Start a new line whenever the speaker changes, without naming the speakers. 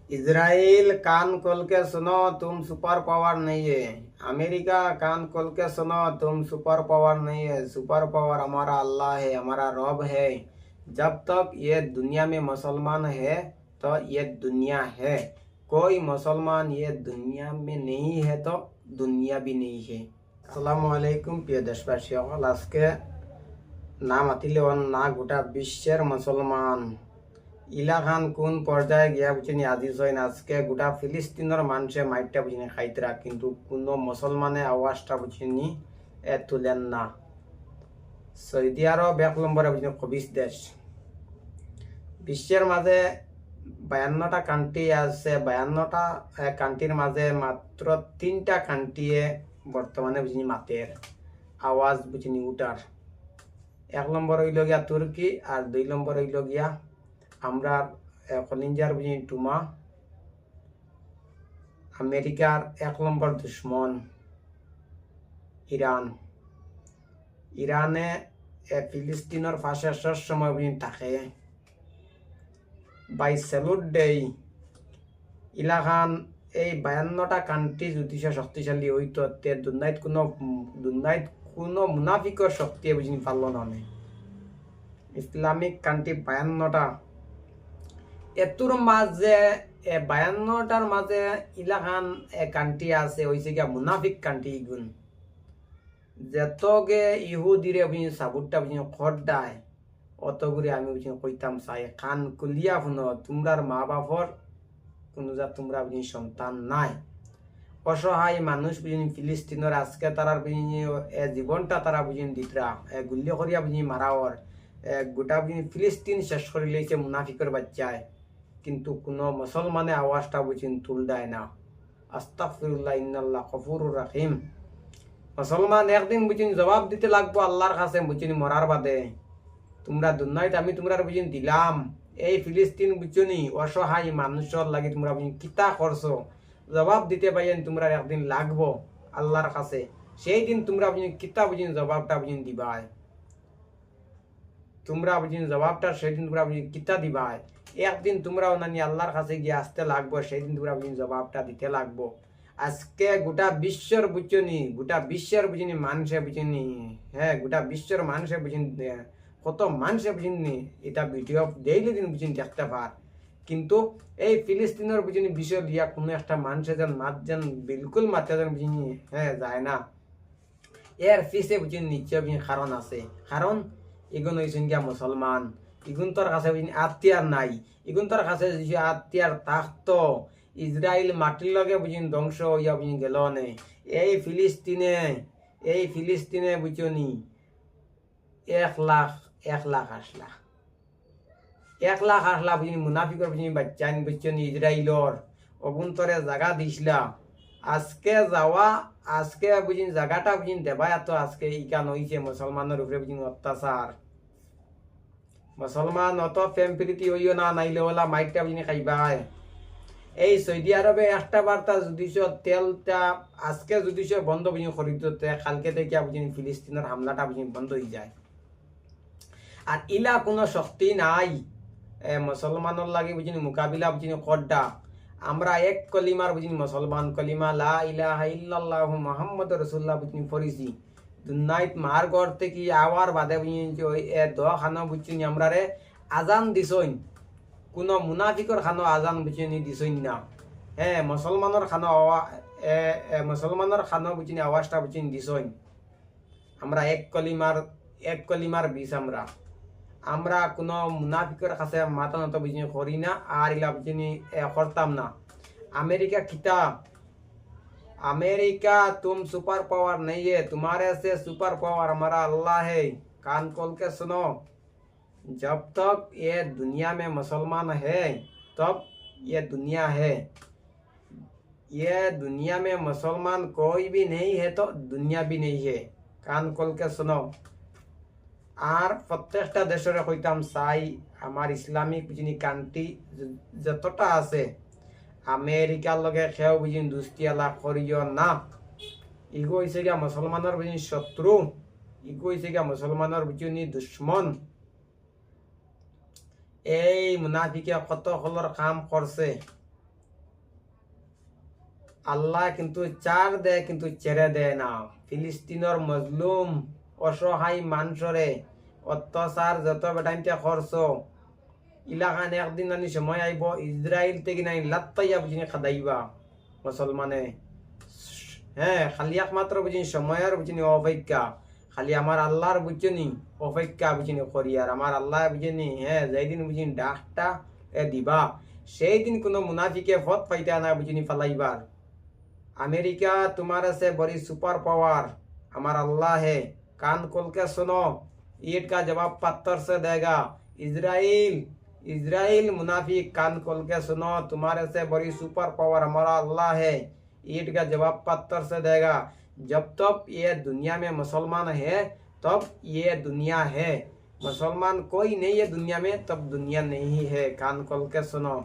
Israel कान खोल के सुनो, तुम सुपर पावर नहीं है। अमेरिका कान खोल के सुनो, तुम सुपर पावर नहीं है। सुपर पावर हमारा अल्लाह है, हमारा रब है। जब तक ये दुनिया में मुसलमान है तो ये दुनिया है। कोई मुसलमान ये दुनिया में नहीं है तो दुनिया भी नहीं है। আসসালামু আলাইকুম প্রিয় দেশবাসী, আজকে নাম আতিলে না গোটা বিশ্বের মুসলমান ইলাখান কোন পর্যায়ে গিয়া বুঝিনি আজিজ হয় না। আজকে গোটা ফিলিস্তিনের মানুষে মাইটটা বুঝিনি খাইতরা, কিন্তু কোনো মুসলমানে আওয়াজটা বুঝিনি তুলেন না। সৌদি আরব 1 নম্বরে বুঝিনি কবিস দেশ। বিশ্বের মাঝে 52টা কান্ট্রি আছে। 52টা কান্ট্রির মাঝে মাত্র 3টা কান্ট্রিয়ে বর্তমানে বুঝিনি মাতের আওয়াজ বুঝিনি উঠার। 1 নম্বর হইল গিয়া তুর্কি, আর 2 নম্বর হইল গিয়া আমরা কলিঞ্জার বুঝিনি টুমা। আমেরিকার 1 নম্বর দুশ্মন ইরান। ইরানে ফিলিস্তিনের পাশে সবসময় বুঝিনি থাকে। বাই স্যালুট দেই ইলাখান এই 52টা কান্ট্রি যদি শক্তিশালী হইতো তে দুনিয়াত কোনো মুনাফিকর শক্তি বুঝিনি পারল না। ইসলামিক কান্ট্রি 52টা, এতুর মাঝে 52টার মাঝে ইলাখান কান্ট্রি আছে হয়েছে গিয়া মুনাফিক কান্ট্রি। গুণ যেতগে ইহুদিরে বুঝিনি সাবুরটা বুঝিনি খড়দায় অতগুলি আমি বুঝিনি কইতাম চাই কান কুলিয়া শুনো। তোমরার মা বাপর কোনো যা তোমরা বুঝিনি সন্তান নাই। অসহায় মানুষ বুঝিনি ফিলিস্তিনের আজকে তারা বুঝিনি জীবনটা তারা বুঝিনি দিতরা গুল্লি করিয়া বুঝিনি মারাওয়ার গোটা বুঝিনি ফিলিস্তিন শেষ করে লইছে মুনাফিকের বাচ্চায়, কিন্তু কোনো মুসলমানে আওয়াজটা বুঝিনি তুল দেয় না। আস্তাগফিরুল্লাহ, ইন্নাল্লাহ গফুরুর রহিম। মুসলমান একদিন বুঝিনি জবাব দিতে লাগবো আল্লাহর কাছে বুঝিনি মরার বাদে। তোমরা দুনিয়াতে আমি তোমরা বুঝিনি দিলাম, এই ফিলিস্তিন বুঝনি অসহায় মানুষের লাগি তোমরা বুঝিনি কিতা করছো, জবাব দিতে পাইয়েন তোমরা একদিন লাগবো আল্লাহর কাছে। সেই দিন তোমরা বুঝিনি কিতা বুঝিনি জবাবটা বুঝিনি দিবাই। তোমরা বুঝিনি জবাবটা সেই দিন তোমরা বুঝিনি কিতা দিবাই। একদিন তোমরা নানি আল্লাহর কাছে গিয়ে আসতে লাগবো, সেই দিন তোমরা বুঝিনি জবাবটা দিতে লাগবো। আজকে গোটা বিশ্বের বুঝনি, গোটা বিশ্বের বুঝিনি মানুষে বুঝিনি, গোটা বিশ্বের মানুষে বুঝিনি, কত মানুষে বুঝিনি এটা ভিডিও ডেইলি দিন বুঝিনি দেখতে পার, কিন্তু এই ফিলিস্তিনের বুঝিনি বিষয় দিয়া কোনো একটা মানুষের যেন মাত যেন বিলকুল মাতে যেন বুঝিনি যায় না। এর পিছে বুঝিনি নিশ্চয় বুঝিনি কারণ আছে। কারণ এগুন হয়েছেন গিয়া মুসলমান। ইগুন তোর কাছে বুঝিনি আত্মীয়ার নাই। ইগুন তোর কাছে আত্মীয়ার থাকতো ইসরায়েল মাটির লগে বুঝিনি ধ্বংস হইয়া বুঝিনি গেল নে। এই ফিলিস্তিনে বুঝনি 1,08,000 বুঝিনি মুনাফিকর বুঝিনি বাচ্চান বুঝনি ইসরায়েলর অগুন্তরে জায়গা দিছিলা। আজকে বুঝিনি জায়গাটা বুঝিনি দেবাই এত আজকে ইকান হইছে মুসলমানের উপরে বুঝিনি অত্যাচার। মুসলমান অত প্রেম প্রীতি হইও না, নাইলে ওলা মাইটটা বুঝিনি খাইবাই। এই সৌদি আরবে একটা বার্তা যদিস তেলটা আজকে যদিস বন্ধ বুঝিনি খরিদ কালকে থেকে বুঝিনি ফিলিস্তিনের হামলাটা বুঝিনি বন্ধ হয়ে যায়। আর ইলা কোনো শক্তি নাই মুসলমানের লাগে বুঝিনি মোকাবিলা বুঝিনি করডা। আমরা এক কলিমার বুঝিনি মুসলমান, কলিমা লা ইলাহা ইল্লাল্লাহু মুহাম্মাদুর রাসূলুল্লাহ বুঝিনি পড়িছি। দুনাইত মার ঘর থেকে আওয়ার বাদে বুঝিনি দোয়াখানা বুঝিনি আমরা রে আজান দিছইন, কোনো মুনাফিকর খানো আজান বুঝিনি দিছইন না। মুসলমানের খানো বুঝিনি আওয়াজটা বুঝিনি দিছইন। আমরা এক কলিমার বিষ। আমরা কোনো মুনাফিকের কাছে মাথা নত বুঝিনি করি না, আর ইলা বুঝিনি করতাম না। আমেরিকা কিতা, अमेरिका तुम सुपर पावर नहीं है, तुम्हारे से सुपर पावर हमारा अल्लाह है। कान खोल के सुनो, जब तक ये दुनिया में मुसलमान है तब ये दुनिया है। ये दुनिया में मुसलमान कोई भी नहीं है तो दुनिया भी नहीं है। कान खोल के सुनो। আর প্রত্যেকটা দেশের কইতাম চাই আমার ইসলামিক বুঝিনি কান্ট্রি যতটা আছে আমেরিকার লগে খেয়েও বুঝিনি দুস্তিয়ালা করিও না। ইগো হয়েছে গিয়া মুসলমানের বুঝিনি শত্রু, ইগো হয়েছে গিয়া মুসলমানের বুঝিনি দুশ্মন। এই মুনাফিকে কত হলর কাম করছে, আল্লাহ কিন্তু চার দেয় কিন্তু ছেড়ে দেয় না। ফিলিস্তিনের মজলুম অসহায় মানুষরে অত্যাচার যত বেটাইতে খরচ ইলাকান একদিন আনি সময় আইব ইসরায়েল থেকে নাই লাত্তাইয়া বুঝিনি খাদাইবা মুসলমানে। হ্যাঁ, খালি একমাত্র বুঝিনি সময়ের বুঝিনি অপেক্ষা, খালি আমার আল্লাহর বুঝিনি অপেক্ষা বুঝিনি করি। আর আমার আল্লাহ বুঝিনি হ্যাঁ যেদিন বুঝিনি ডাকটা দিবা সেই দিন কোনো মুনাফিকে ফত পাইতে না বুঝিনি ফালাইবার। আমেরিকা তোমার আছে बड़ी सुपर पावर, हमार अल्लाह है, कान खोल के सुनो, ईट का जवाब पत्थर से देगा। इजराइल इजराइल मुनाफिक कान खोल के सुनो, तुम्हारे से बड़ी सुपर पावर हमारा अल्लाह है, ईट का जवाब पत्थर से देगा। जब तक ये दुनिया में मुसलमान है तब ये दुनिया है, मुसलमान कोई नहीं है दुनिया में तब दुनिया नहीं है। कान खोल के सुनो।